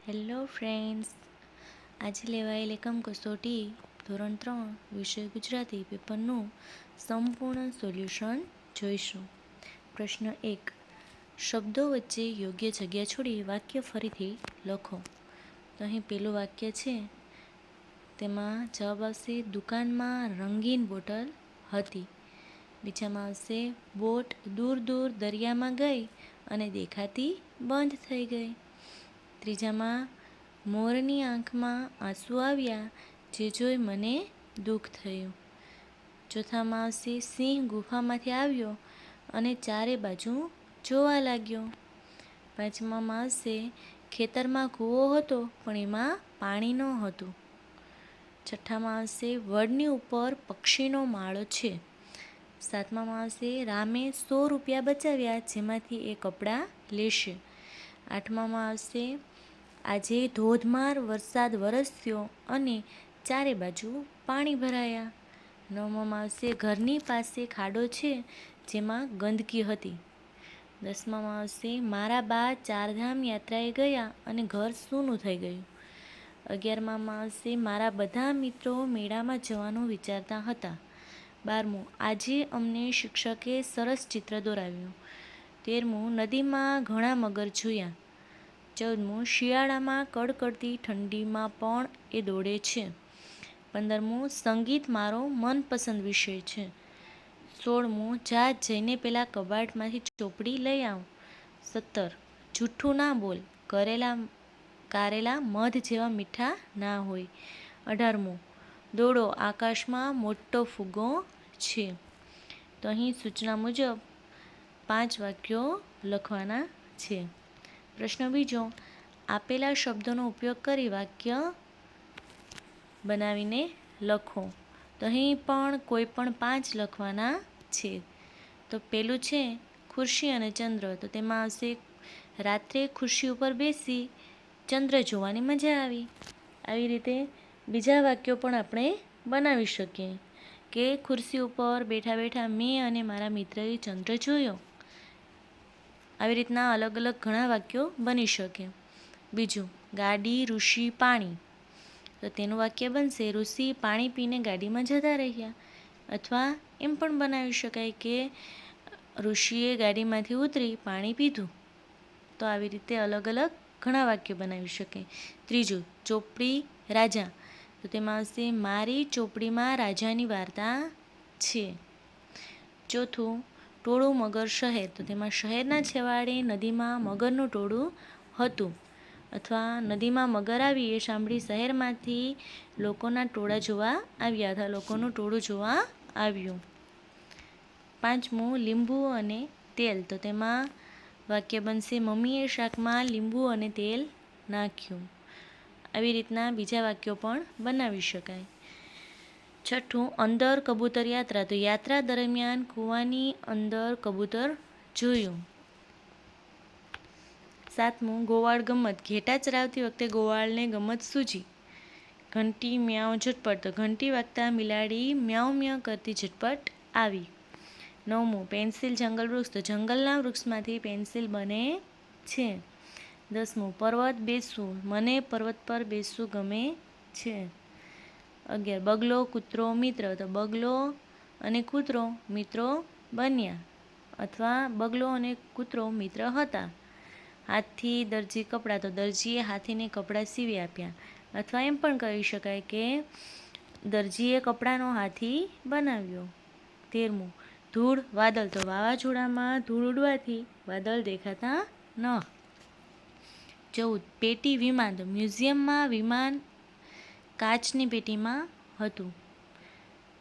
Hello friends, આજે લેવાયેલ એકમ કસોટી ધોરણ 3 વિષય ગુજરાતી પેપરનું સંપૂર્ણ સોલ્યુશન જોઈશું. પ્રશ્ન 1. શબ્દો વચ્ચે યોગ્ય જગ્યા છોડી વાક્ય ફરીથી લખો. તો અહીં પેલું વાક્ય છે, તેમાં જવાબ આવશે દુકાનમાં રંગીન બોટલ હતી. બીજામાં આવશે બોટ દૂર દૂર દરિયામાં ગઈ અને દેખાતી બંધ થઈ ગઈ. ત્રીજામાં મોરની આંખમાં આંસુ આવ્યા, જે જોઈ મને દુઃખ થયું. ચોથામાં આવશે સિંહ ગુફામાંથી આવ્યો અને ચારે બાજુ જોવા લાગ્યો. પાંચમામાં આવશે ખેતરમાં કૂવો હતો પણ એમાં પાણી ન હતું. છઠ્ઠામાં આવશે વડની ઉપર પક્ષીનો માળો છે. સાતમામાં આવશે રામે 100 રૂપિયા બચાવ્યા, જેમાંથી એ કપડાં લેશે. આઠમામાં આવશે આજે ધોધમાર વરસાદ વરસ્યો અને ચારે બાજુ પાણી ભરાયા. નવમામાં આવશે ઘરની પાસે ખાડો છે જેમાં ગંદકી હતી. દસમામાં આવશે મારા બા ચારધામ યાત્રાએ ગયા અને ઘર સૂનું થઈ ગયું. 11મામાં આવશે મારા બધા મિત્રો મેળામાં જવાનું વિચારતા હતા. 12મું આજે અમને શિક્ષકે સરસ ચિત્ર દોરાવ્યું. 13મું નદીમાં ઘણા મગર જોયા. 14મું શિયાળામાં કડકડતી ઠંડીમાં પણ એ દોડે છે. 15મું સંગીત મારો મનપસંદ વિષય છે. 16મું જા જઈને પેલા કબાટમાંથી ચોપડી લઈ આવ. 17 જૂઠું ના બોલ, કારેલા મધ જેવા મીઠા ના હોય. 18મું દોડો આકાશમાં મોટો ફુગ્ગો છે. તો અહીં સૂચના મુજબ 5 વાક્યો લખવાના છે. પ્રશ્ન બીજો, આપેલા શબ્દોનો ઉપયોગ કરી વાક્ય બનાવીને લખો. તો અહીં પણ કોઈ પણ 5 લખવાના છે. તો પેલું છે ખુરશી અને ચંદ્ર. તો તેમાં આવશે રાત્રે ખુરશી ઉપર બેસી ચંદ્ર જોવાની મજા આવી. આવી રીતે બીજા વાક્યો પણ આપણે બનાવી શકીએ કે ખુરશી ઉપર બેઠા બેઠા મેં અને મારા મિત્રએ ચંદ્ર જોયો. આવી રીતના અલગ અલગ ઘણા વાક્યો બની શકે. બીજું ગાડી ઋષિ પાણી. તો તેનું વાક્ય બનશે ઋષિ પાણી પીને ગાડીમાં જતા રહ્યા. અથવા એમ પણ બનાવી શકાય કે ઋષિએ ગાડીમાંથી ઉતરી પાણી પીધું. તો આવી રીતે અલગ અલગ ઘણા વાક્યો બનાવી શકે. ત્રીજું ચોપડી રાજા. તો તેમાં આવશે મારી ચોપડીમાં રાજાની વાર્તા છે. ચોથું ટોળું મગર શહેર. તો તેમાં શહેરના છેવાડે નદીમાં મગરનું ટોળું હતું. અથવા નદીમાં મગર આવી એ સાંભળી શહેરમાંથી લોકોના ટોળા જોવા આવ્યા હતા. લોકોનું ટોળું જોવા આવ્યું. પાંચમું લીંબુ અને તેલ. તો તેમાં વાક્ય બનશે મમ્મીએ શાકમાં લીંબુ અને તેલ નાખ્યું. આવી રીતના બીજા વાક્યો પણ બનાવી શકાય. છઠ્ઠું અંદર કબૂતર યાત્રા. તો યાત્રા દરમિયાન કૂવાની અંદર કબૂતર જોયું. સાતમું ગોવાળ ગમત. ઘેટાં ચરાવતી વખતે ગોવાળને ગમત સૂજી. ઘંટી મ્યાઉ ઝટપટ. તો ઘંટી વાગતા બિલાડી મ્યાઉ મ્યાઉ કરતી ઝટપટ આવી. નવમું પેન્સિલ જંગલ વૃક્ષ. તો જંગલના વૃક્ષમાંથી પેન્સિલ બને છે. 10મું પર્વત બેસવું. મને પર્વત પર બેસવું ગમે છે. 11 બગલો કૂતરો મિત્ર. તો બગલો અને કૂતરો મિત્રો બન્યા. અથવા બગલો અને કૂતરો મિત્ર હતા. હાથી દરજી કપડાં. તો દરજીએ હાથીને કપડાં સીવી આપ્યા. અથવા એમ પણ કહી શકાય કે દરજીએ કપડાંનો હાથી બનાવ્યો. 13મું ધૂળ વાદળ. તો વાવાઝોડામાં ધૂળ ઉડવાથી વાદળ દેખાતા ન. 14 પેટી વિમાન. તો મ્યુઝિયમમાં વિમાન કાચની પેટીમાં હતું.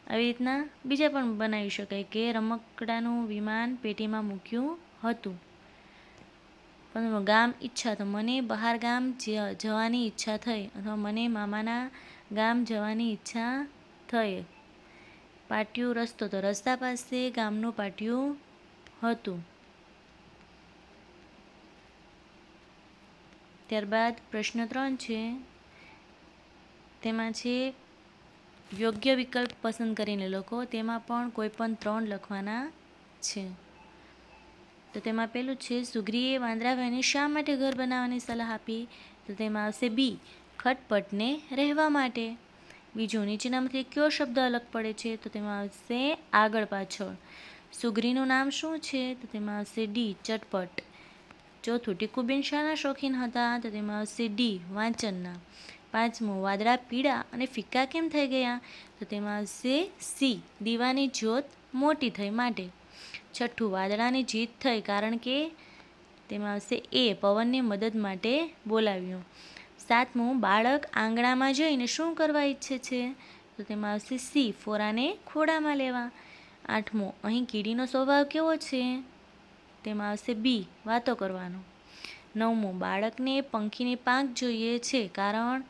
આવી રીતના બીજા પણ બનાવી શકાય કે રમકડાનું વિમાન પેટીમાં મૂક્યું હતું. પણ ગામ ઈચ્છા. તો મને બહાર ગામ જવાની ઈચ્છા થઈ. અથવા મને મામાના ગામ જવાની ઈચ્છા થઈ. પાટિયું રસ્તો. તો રસ્તા પાસે ગામનું પાટિયું હતું. ત્યારબાદ પ્રશ્ન 3 છે, તેમાં છે યોગ્ય વિકલ્પ પસંદ કરીને લખો. તેમાં પણ કોઈ પણ 3 લખવાના છે. તો તેમાં પેલું છે સુગ્રીએ વાંદરાભાઈને શા માટે ઘર બનાવવાની સલાહ આપી. તો તેમાં આવશે બી, ખટપટને રહેવા માટે. બીજું, નીચેનામાંથી કયો શબ્દ અલગ પડે છે? તો તેમાં આવશે આગળ પાછળ. સુગ્રીનું નામ શું છે? તો તેમાં આવશે ડી, ચટપટ. ચોથું, ટીકુબેન શાના શોખીન હતા? તો તેમાં આવશે ડી, વાંચનના. પાંચમું, વાદળા પીળા અને ફિક્કા કેમ થઈ ગયા? તો તેમાં આવશે સી, દીવાની જ્યોત મોટી થઈ માટે. છઠ્ઠું, વાદળાની જીત થઈ કારણ કે? તેમાં આવશે એ, પવનને મદદ માટે બોલાવ્યો. સાતમું, બાળક આંગણામાં જઈને શું કરવા ઈચ્છે છે? તો તેમાં આવશે સી, ફોરાને ખોળામાં લેવા. આઠમું, અહીં કીડીનો સ્વભાવ કેવો છે? તેમાં આવશે બી, વાતો કરવાનો. નવમું, બાળકને પંખીની પાંખ જોઈએ છે કારણ?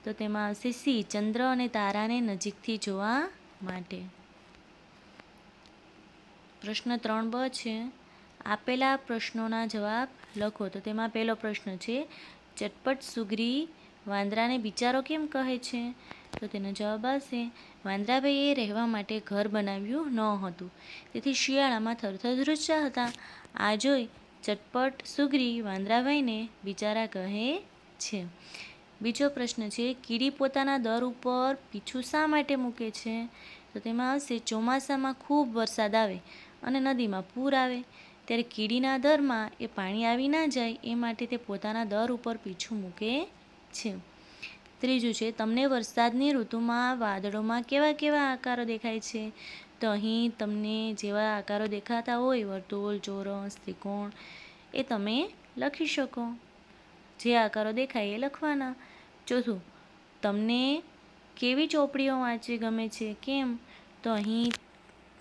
તો તેમાં આવશે સી, ચંદ્ર અને તારાને નજીકથી જોવા માટે. પ્રશ્ન 3બ છે, આપેલા પ્રશ્નોના જવાબ લખો. તો તેમાં પહેલો પ્રશ્ન છે, ચટપટ સુગ્રી વાંદરાને બિચારો કેમ કહે છે? તો તેનો જવાબ આવશે, વાંદરાભાઈએ રહેવા માટે ઘર બનાવ્યું ન હતું, તેથી શિયાળામાં થરથર ધ્રુજતા હતા. આ જોઈ ચટપટ સુગ્રી વાંદરાભાઈને બિચારા કહે છે. બીજો પ્રશ્ન છે, કીડી પોતાના દર ઉપર પીછું શા માટે મૂકે છે? તો તેમાં આવશે, ચોમાસામાં ખૂબ વરસાદ આવે અને નદીમાં પૂર આવે ત્યારે કીડીના દરમાં એ પાણી આવી ના જાય એ માટે તે પોતાના દર ઉપર પીછું મૂકે છે. ત્રીજું છે, તમને વરસાદની ઋતુમાં વાદળોમાં કેવા કેવા આકારો દેખાય છે? તો અહીં તમને જેવા આકારો દેખાતા હોય, વર્તુળ, ચોરસ, ત્રિકોણ, એ તમે લખી શકો. જે આકારો દેખાય એ લખવાના. ચોથું, તમને કેવી ચોપડીઓ વાંચવી ગમે છે? કેમ? તો અહીં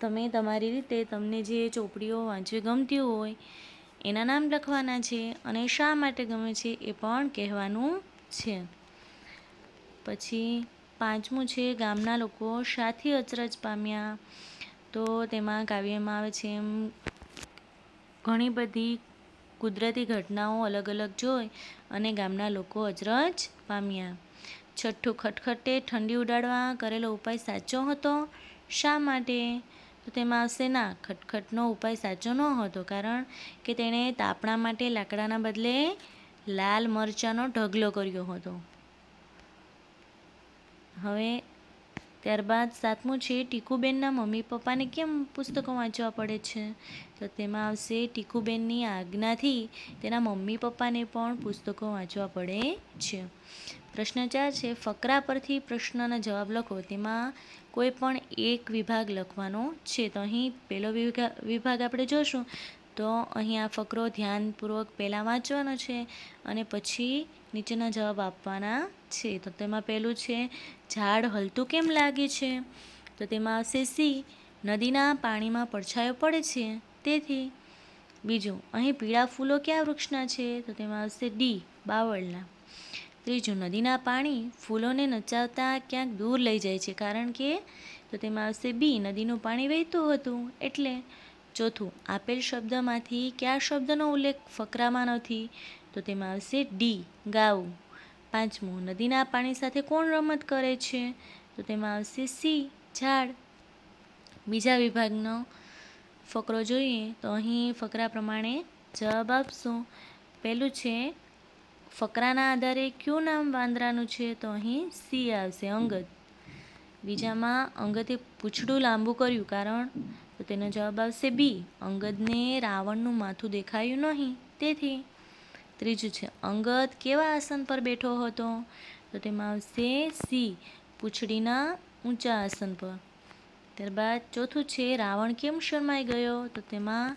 તમે તમારી રીતે તમને જે ચોપડીઓ વાંચવી ગમતી હોય એના નામ લખવાના છે અને શા માટે ગમે છે એ પણ કહેવાનું છે. પછી પાંચમું છે, ગામના લોકો શાથી અચરજ પામ્યા? તો તેમાં કાવ્યમાં આવે છે એમ ઘણી બધી કુદરતી ઘટનાઓ અલગ અલગ જોઈ અને ગામના લોકો અચરજ પામ્યા. છઠ્ઠું, ખટખટે ઠંડી ઉડાડવા કરેલો ઉપાય સાચો હતો? શા માટે? તો તેમાં આવશે ના, ખટખટનો ઉપાય સાચો ન હતો કારણ કે તેણે તાપણા માટે લાકડાના બદલે લાલ મરચાંનો ઢગલો કર્યો હતો. હવે ત્યારબાદ સાતમું છે, ટીકુબેનના મમ્મી પપ્પાને કેમ પુસ્તકો વાંચવા પડે છે? તો તેમાં આવશે, ટીકુબેનની આજ્ઞાથી તેના મમ્મી પપ્પાને પણ પુસ્તકો વાંચવા પડે છે. પ્રશ્ન 4 છે, ફકરા પરથી પ્રશ્નના જવાબ લખો. તેમાં કોઈ પણ એક વિભાગ લખવાનો છે. તો અહીં પહેલો વિભાગ આપણે જોશું તો અહીં આ ફકરો ધ્યાનપૂર્વક પહેલાં વાંચવાનો છે અને પછી નીચેના જવાબ આપવાના છે. તો તેમાં પહેલું છે, ઝાડ હલતું કેમ લાગે છે? તો તેમાં આવશે સી, નદીના પાણીમાં પડછાયો પડે છે તેથી. બીજું, અહીં પીળા ફૂલો કયા વૃક્ષના છે? તો તેમાં આવશે ડી, બાવળના. ત્રીજું, નદીના પાણી ફૂલોને નચાવતા ક્યાંક દૂર લઈ જાય છે કારણ કે? તો તેમાં આવશે બી, નદીનું પાણી વહેતું હતું એટલે. ચોથું, આપેલ શબ્દમાંથી કયા શબ્દનો ઉલ્લેખ ફકરામાં નથી? તો તેમાં આવશે ડી, ગાવું. પાંચમું, નદીના પાણી સાથે કોણ રમત કરે છે? તો તેમાં આવશે સી, ઝાડ. બીજા વિભાગનો ફકરો જોઈએ તો અહીં ફકરા પ્રમાણે જવાબ આપશું. પહેલું છે, ફકરાના આધારે કયું નામ વાંદરાનું છે? તો અહીં સી આવશે, અંગદ. બીજામાં, અંગદે પૂંછડું લાંબુ કર્યું કારણ? તો તેનો જવાબ આવશે બી, અંગદને રાવણનું માથું દેખાયું નહીં તેથી. ત્રીજું છે, અંગદ કેવા આસન પર બેઠો હતો? તો તેમાં આવશે સી, પૂંછડીના ઊંચા આસન પર. ત્યારબાદ ચોથું છે, રાવણ કેમ શરમાઈ ગયો? તો તેમાં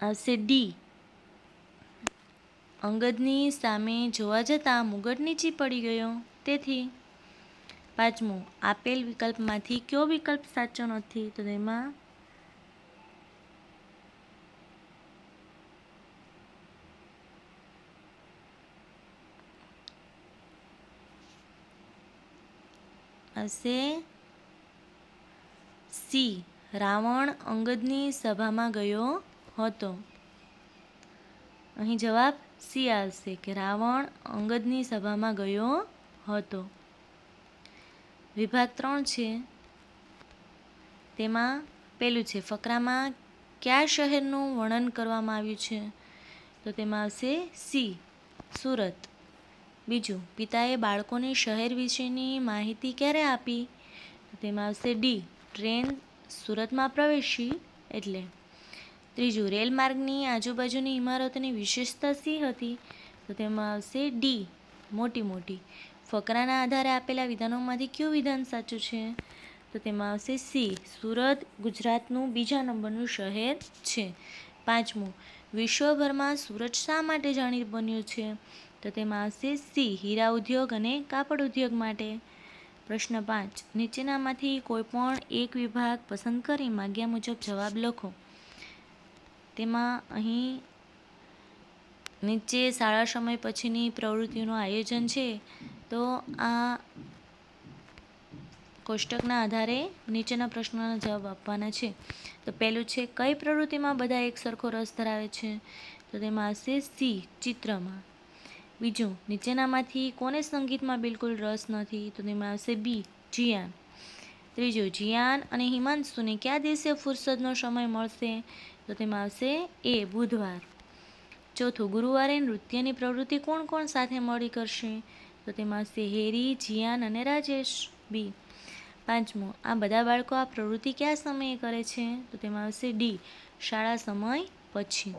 આવશે ડી, અંગદની સામે જોવા જતાં મુગટ નીચી પડી ગયો તેથી. પાંચમું, આપેલ વિકલ્પમાંથી કયો વિકલ્પ સાચો નથી? તો તેમાં આવશે સી, રાવણ અંગદની સભામાં ગયો હતો. અહીં જવાબ સી આવશે કે રાવણ અંગદની સભામાં ગયો હતો. વિભાગ 3 છે તેમાં પેલું છે, ફકરામાં કયા શહેરનું વર્ણન કરવામાં આવ્યું છે? તો તેમાં આવશે સી સુરત. બીજું, પિતાએ બાળકોને શહેર વિશેની માહિતી ક્યારે આપી? તો તેમાં આવશે ડી ટ્રેન સુરતમાં પ્રવેશી એટલે. ત્રીજું, રેલમાર્ગની આજુબાજુની ઇમારતોની વિશેષતા શી હતી? તો તેમાં આવશે ડી મોટી મોટી. ફકરાના આધારે આપેલા વિધાનોમાંથી કયું વિધાન સાચું છે? તો તેમાં આવશે સી સુરત ગુજરાતનું બીજા નંબરનું શહેર છે. પાંચમું, વિશ્વભરમાં સુરત શા માટે જાણીતું બન્યું છે? તો તેમાં આવશે સી હીરા ઉદ્યોગ અને કાપડ ઉદ્યોગ માટે. પ્રશ્ન 5, નીચેનામાંથી કોઈ પણ એક વિભાગ પસંદ કરી માગ્યા મુજબ જવાબ લખો. તેમાં અહીં નીચે શાળા સમય પછીની પ્રવૃત્તિઓનું આયોજન છે. તો આ કોષ્ટકના આધારે નીચેના પ્રશ્નોના જવાબ આપવાના છે. તો પહેલું છે, કઈ પ્રવૃત્તિમાં બધા એક સરખો રસ ધરાવે છે? તો તેમાં આવશે સી ચિત્રમાં. બીજું, નીચેનામાંથી કોને સંગીતમાં બિલકુલ રસ નથી? તો તેમાં આવશે બી જિયાન. ત્રીજું, જિયાન અને હિમાંશુને કયા દિવસે ફુરસદનો સમય મળશે? તો તેમાં આવશે એ બુધવાર. ચોથું, ગુરુવારે નૃત્યની પ્રવૃત્તિ કોણ કોણ સાથે મળી કરશે? તો તેમાં આવશે હેરી, જિયાન અને રાજેશ. બી. પાંચમું, આ બધા બાળકો આ પ્રવૃત્તિ કયા સમયે કરે છે? તો તેમાં આવશે ડી શાળા સમય પછી.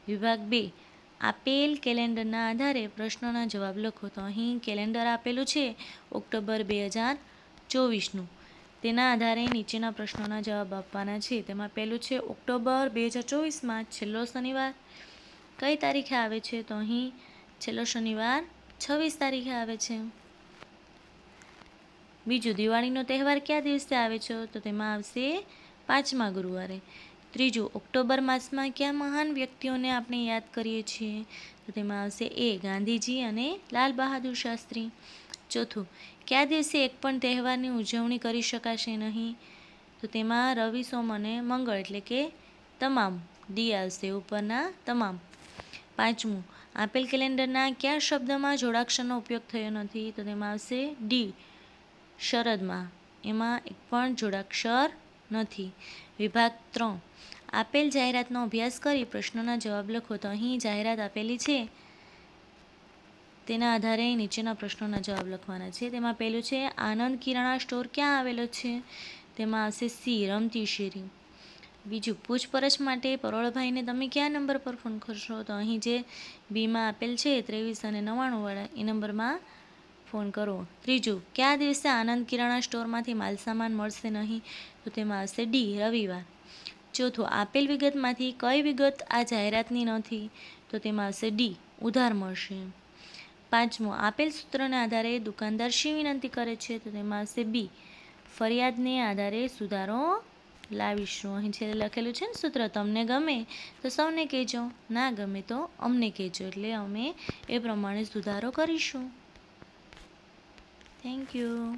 વિભાગ 2, આપેલ કેલેન્ડરના આધારે પ્રશ્નોના જવાબ લખો. તો અહીં કેલેન્ડર આપેલું છે ઓક્ટોબર 2024નું. તેના આધારે નીચેના પ્રશ્નોના જવાબ આપવાના છે. તેમાં પહેલું છે, ઓક્ટોબર 2024માં છેલ્લો શનિવાર કઈ તારીખે આવે છે? તો અહીં છેલ્લો શનિવાર 26 તારીખે આવે છે. બીજું, દિવાળીનો તહેવાર કયા દિવસે આવે છે? તો તેમાં આવશે 5મા ગુરુવારે. ત્રીજું, ઓક્ટોબર માસમાં કયા મહાન વ્યક્તિઓને આપણે યાદ કરીએ છીએ? તો તેમાં આવશે એ ગાંધીજી અને લાલ બહાદુર શાસ્ત્રી. ચોથું, કયા દિવસે એક પણ તહેવારની ઉજવણી કરી શકાશે નહીં? તો તેમાં રવિ, સોમ અને મંગળ એટલે કે તમામ. ડી આવશે ઉપરના તમામ. પાંચમું, આપેલ કેલેન્ડરના કયા શબ્દમાં જોડાક્ષરનો ઉપયોગ થયો નથી? તો તેમાં આવશે ડી શરદમાં. એમાં એક પણ જોડાક્ષર નથી. વિભાગ 3, આપેલ જાહેરાતનો અભ્યાસ કરી પ્રશ્નોના જવાબ લખો. તો અહીં જાહેરાત આપેલી છે તેના આધારે નીચેના પ્રશ્નોના જવાબ લખવાના છે. તેમાં પહેલું છે, આનંદ કિરાણા સ્ટોર ક્યાં આવેલો છે? તેમાં આવશે સી રમતી શેરી. બીજું, પૂછપરછ માટે પરોળભાઈને તમે કયા નંબર પર ફોન કરશો? તો અહીં જે બીમાં આપેલ છે 23 અને 99 વાળા એ નંબરમાં ફોન કરો. ત્રીજું, કયા દિવસે આનંદ કિરાણા સ્ટોરમાંથી માલસામાન મળશે નહીં? તો તેમાં આવશે ડી રવિવાર. ચોથું, આપેલ વિગતમાંથી કઈ વિગત આ જાહેરાતની નથી? તો તેમાં આવશે ડી ઉધાર મળશે. પાંચમું, આપેલ સૂત્રને આધારે દુકાનદાર શી વિનંતી કરે છે? તો તેમાં આવશે બી ફરિયાદને આધારે સુધારો લાવીશું. અહીં છેલ્લે લખેલું છે ને સૂત્ર, તમને ગમે તો સૌને કહેજો, ના ગમે તો અમને કહેજો, એટલે અમે એ પ્રમાણે સુધારો કરીશું. Thank you.